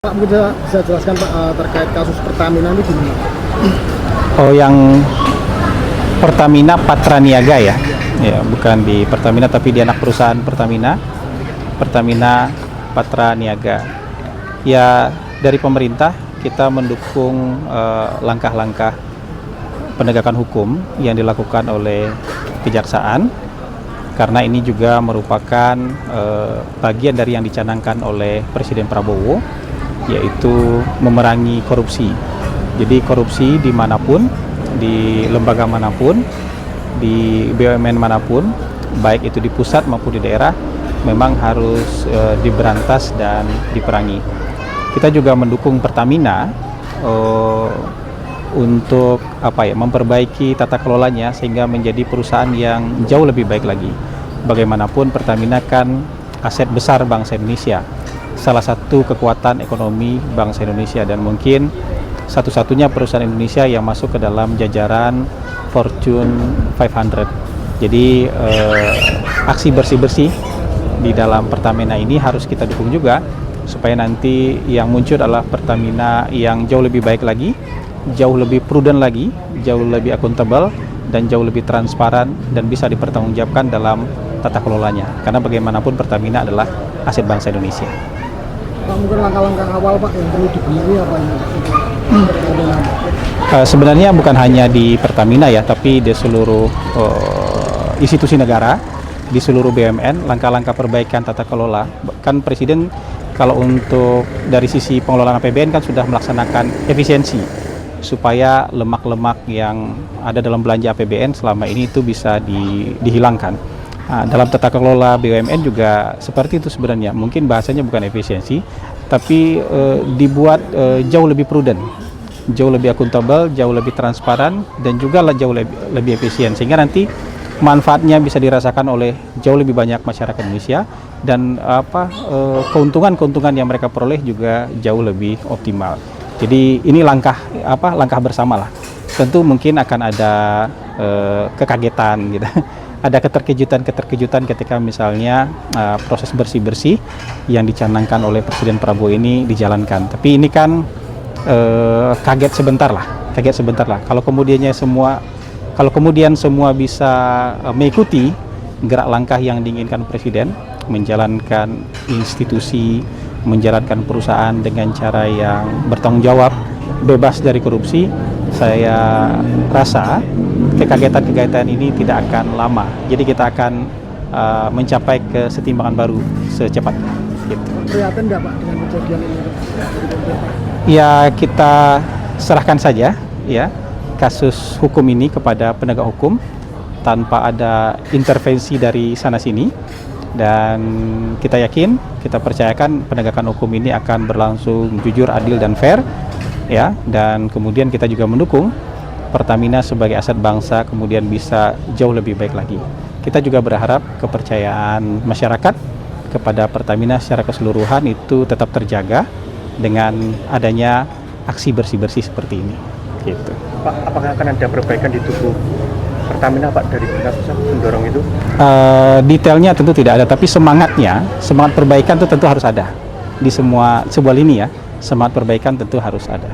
Pak, bisa jelaskan Pak terkait kasus Pertamina ini gimana? Oh, yang Pertamina Patraniaga ya? Ya, bukan di Pertamina tapi di anak perusahaan Pertamina, Pertamina Patraniaga. Ya, dari pemerintah kita mendukung langkah-langkah penegakan hukum yang dilakukan oleh kejaksaan, karena ini juga merupakan bagian dari yang dicanangkan oleh Presiden Prabowo, yaitu memerangi korupsi. Jadi korupsi dimanapun, di lembaga manapun, di BUMN manapun, baik itu di pusat maupun di daerah, memang harus diberantas dan diperangi. Kita juga mendukung Pertamina untuk memperbaiki tata kelolanya sehingga menjadi perusahaan yang jauh lebih baik lagi. Bagaimanapun Pertamina kan aset besar bangsa Indonesia, salah satu kekuatan ekonomi bangsa Indonesia, dan mungkin satu-satunya perusahaan Indonesia yang masuk ke dalam jajaran Fortune 500. Jadi aksi bersih-bersih di dalam Pertamina ini harus kita dukung juga, supaya nanti yang muncul adalah Pertamina yang jauh lebih baik lagi, jauh lebih prudent lagi, jauh lebih akuntabel, dan jauh lebih transparan, dan bisa dipertanggungjawabkan dalam tata kelolanya. Karena bagaimanapun Pertamina adalah aset bangsa Indonesia. Pak, mungkin langkah-langkah awal Pak yang perlu dibenahi apa ini? Sebenarnya bukan hanya di Pertamina ya, tapi di seluruh institusi negara, di seluruh BUMN, langkah-langkah perbaikan tata kelola. Kan Presiden kalau untuk dari sisi pengelolaan APBN kan sudah melaksanakan efisiensi, supaya lemak-lemak yang ada dalam belanja APBN selama ini itu bisa dihilangkan. Nah, dalam tata kelola BUMN juga seperti itu sebenarnya. Mungkin bahasanya bukan efisiensi, tapi dibuat jauh lebih prudent, jauh lebih akuntabel, jauh lebih transparan, dan juga jauh lebih efisien, sehingga nanti manfaatnya bisa dirasakan oleh jauh lebih banyak masyarakat Indonesia, dan keuntungan-keuntungan yang mereka peroleh juga jauh lebih optimal. Jadi ini langkah bersama lah. Tentu mungkin akan ada kekagetan gitu. Ada keterkejutan ketika misalnya proses bersih-bersih yang dicanangkan oleh Presiden Prabowo ini dijalankan. Tapi ini kan kaget sebentar lah. Kalau kemudian semua bisa mengikuti gerak langkah yang diinginkan Presiden, menjalankan institusi, menjalankan perusahaan dengan cara yang bertanggung jawab, bebas dari korupsi, saya rasa kekagetan ini tidak akan lama. Jadi kita akan mencapai kesetimbangan baru secepatnya. Gitu. Prihatin nggak Pak dengan kejadian ini? Ya, kita serahkan saja ya kasus hukum ini kepada penegak hukum tanpa ada intervensi dari sana sini, dan kita yakin, kita percayakan penegakan hukum ini akan berlangsung jujur, adil, dan fair ya. Dan kemudian kita juga mendukung Pertamina sebagai aset bangsa kemudian bisa jauh lebih baik lagi. Kita juga berharap kepercayaan masyarakat kepada Pertamina secara keseluruhan itu tetap terjaga dengan adanya aksi bersih-bersih seperti ini. Gitu. Pak, apakah akan ada perbaikan di tubuh Pertamina Pak dari pihak pusat mendorong itu? Detailnya tentu tidak ada, tapi semangat perbaikan itu tentu harus ada di sebuah lini ya. Semangat perbaikan tentu harus ada.